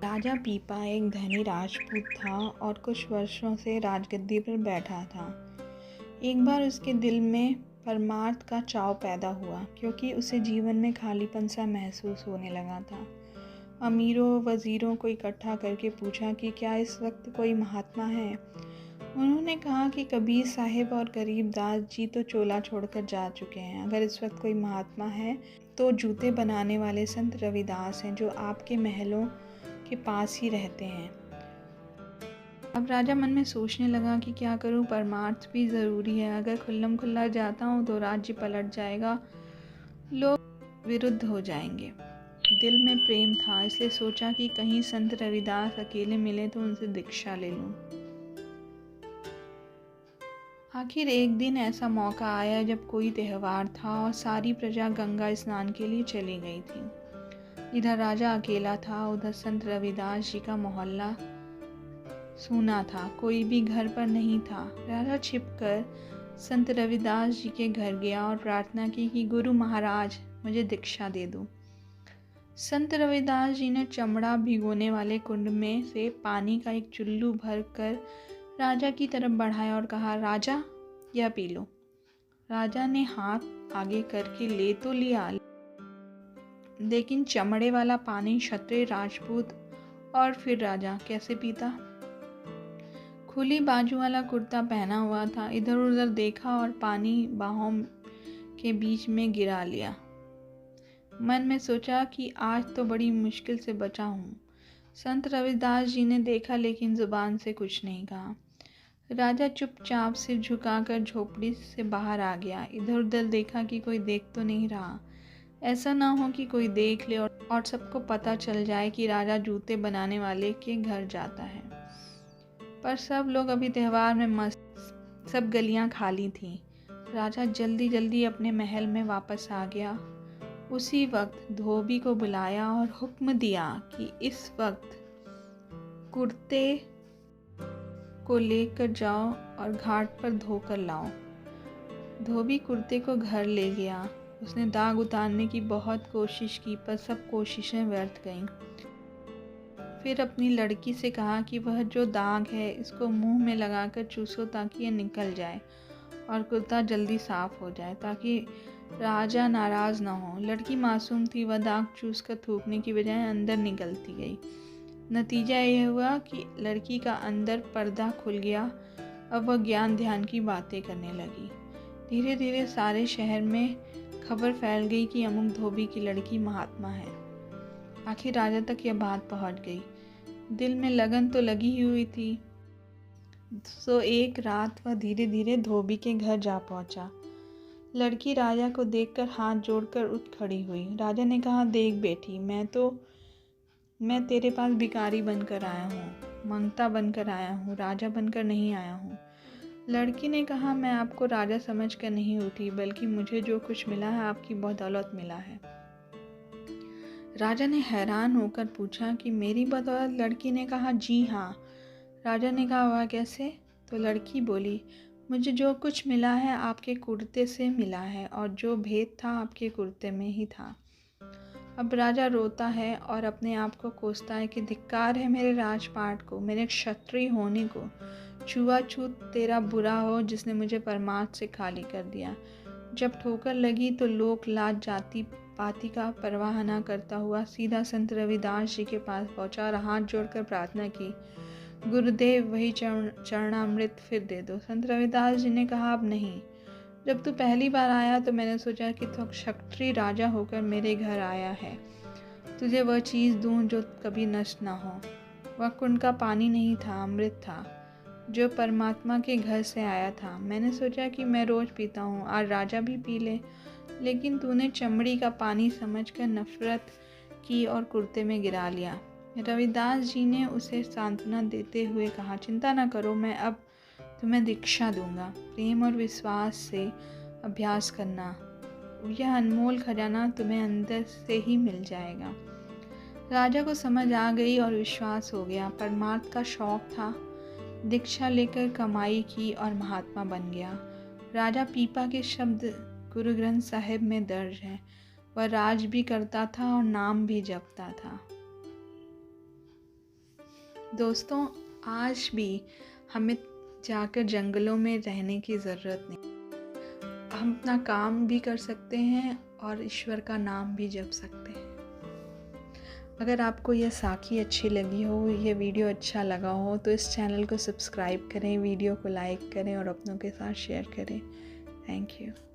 राजा पीपा एक धनी राजपूत था और कुछ वर्षों से राजगद्दी पर बैठा था। एक बार उसके दिल में परमार्थ का चाव पैदा हुआ, क्योंकि उसे जीवन में खालीपन सा महसूस होने लगा था। अमीरों वजीरों को इकट्ठा करके पूछा कि क्या इस वक्त कोई महात्मा है। उन्होंने कहा कि कबीर साहिब और गरीबदास जी तो चोला छोड़कर जा चुके हैं। अगर इस वक्त कोई महात्मा है तो जूते बनाने वाले संत रविदास हैं, जो आपके महलों के पास ही रहते हैं। अब राजा मन में सोचने लगा कि क्या करूं, परमार्थ भी ज़रूरी है। अगर खुल्लम खुल्ला जाता हूं तो राज्य पलट जाएगा, लोग विरुद्ध हो जाएंगे। दिल में प्रेम था, इसलिए सोचा कि कहीं संत रविदास अकेले मिले तो उनसे दीक्षा ले लूं। आखिर एक दिन ऐसा मौका आया जब कोई त्यौहार था और सारी प्रजा गंगा स्नान के लिए चली गई थी। इधर राजा अकेला था, उधर संत रविदास जी का मोहल्ला सूना था, कोई भी घर पर नहीं था। राजा छिपकर संत रविदास जी के घर गया और प्रार्थना की कि गुरु महाराज मुझे दीक्षा दे दो। संत रविदास जी ने चमड़ा भिगोने वाले कुंड में से पानी का एक चुल्लू भर कर राजा की तरफ बढ़ाया और कहा, राजा यह पी लो। राजा ने हाथ आगे करके ले तो लिया, लेकिन चमड़े वाला पानी क्षत्रिय राजपूत और फिर राजा कैसे पीता। खुली बाजू वाला कुर्ता पहना हुआ था, इधर उधर देखा और पानी बाहों के बीच में गिरा लिया। मन में सोचा कि आज तो बड़ी मुश्किल से बचा हूँ। संत रविदास जी ने देखा, लेकिन जुबान से कुछ नहीं कहा। राजा चुपचाप सिर झुकाकर झोपड़ी से बाहर आ गया। इधर उधर देखा कि कोई देख तो नहीं रहा। ऐसा ना हो कि कोई देख ले और सबको पता चल जाए कि राजा जूते बनाने वाले के घर जाता है। पर सब लोग अभी त्यौहार में मस्त, सब गलियां खाली थीं। राजा जल्दी जल्दी अपने महल में वापस आ गया। उसी वक्त धोबी को बुलाया और हुक्म दिया कि इस वक्त कुर्ते को लेकर जाओ और घाट पर धोकर लाओ। धोबी कुर्ते को घर ले गया। उसने दाग उतारने की बहुत कोशिश की, पर सब कोशिशें व्यर्थ गईं। फिर अपनी लड़की से कहा कि वह जो दाग है इसको मुंह में लगाकर चूसो ताकि यह निकल जाए और कुर्ता जल्दी साफ हो जाए, ताकि राजा नाराज ना हो। लड़की मासूम थी, वह दाग चूस कर थूकने की बजाय अंदर निकलती गई। नतीजा यह हुआ कि लड़की का अंदर पर्दा खुल गया। अब वह ज्ञान ध्यान की बातें करने लगी। धीरे धीरे सारे शहर में खबर फैल गई कि अमुक धोबी की लड़की महात्मा है। आखिर राजा तक यह बात पहुंच गई। दिल में लगन तो लगी ही हुई थी, तो एक रात वह धीरे धीरे धोबी के घर जा पहुंचा। लड़की राजा को देखकर हाथ जोड़कर उठ खड़ी हुई। राजा ने कहा, देख बेटी, मैं तेरे पास भिखारी बनकर आया हूँ, मंगता बनकर आया हूँ, राजा बनकर नहीं आया हूँ। लड़की ने कहा, मैं आपको राजा समझकर नहीं उठी, बल्कि मुझे जो कुछ मिला है आपकी बदौलत मिला है। राजा ने हैरान होकर पूछा कि मेरी बदौलत? लड़की ने कहा, जी हाँ। राजा ने कहा, वह कैसे? तो लड़की बोली, मुझे जो कुछ मिला है आपके कुर्ते से मिला है, और जो भेद था आपके कुर्ते में ही था। अब राजा रोता है और अपने आप को कोसता है कि धिक्कार है मेरे राजपाट को, मेरे क्षत्रिय होने को। छुआछूत तेरा बुरा हो जिसने मुझे परमार्थ से खाली कर दिया। जब ठोकर लगी तो लोक लाज जाति पाति का परवाह न करता हुआ सीधा संत रविदास जी के पास पहुंचा और हाथ जोड़कर प्रार्थना की, गुरुदेव वही चरणामृत फिर दे दो। संत रविदास जी ने कहा, अब नहीं। जब तू पहली बार आया तो मैंने सोचा कि तू क्षत्रिय राजा होकर मेरे घर आया है, तुझे वह चीज़ दूं जो कभी नष्ट ना हो। वह कुंड का पानी नहीं था, अमृत था, जो परमात्मा के घर से आया था। मैंने सोचा कि मैं रोज़ पीता हूँ, आज राजा भी पी ले, लेकिन तूने चमड़ी का पानी समझकर नफरत की और कुर्ते में गिरा लिया। रविदास जी ने उसे सांत्वना देते हुए कहा, चिंता न करो, मैं अब तुम्हें दीक्षा दूंगा। प्रेम और विश्वास से अभ्यास करना, यह अनमोल खजाना तुम्हें अंदर से ही मिल जाएगा। राजा को समझ आ गई और विश्वास हो गया। परमार्थ का शौक था, दीक्षा लेकर कमाई की और महात्मा बन गया। राजा पीपा के शब्द गुरु ग्रंथ साहिब में दर्ज हैं। वह राज भी करता था और नाम भी जपता था। दोस्तों, आज भी हमें जाकर जंगलों में रहने की ज़रूरत नहीं। हम अपना काम भी कर सकते हैं और ईश्वर का नाम भी जप सकते हैं। अगर आपको यह साखी अच्छी लगी हो, ये वीडियो अच्छा लगा हो, तो इस चैनल को सब्सक्राइब करें, वीडियो को लाइक करें और अपनों के साथ शेयर करें। Thank you.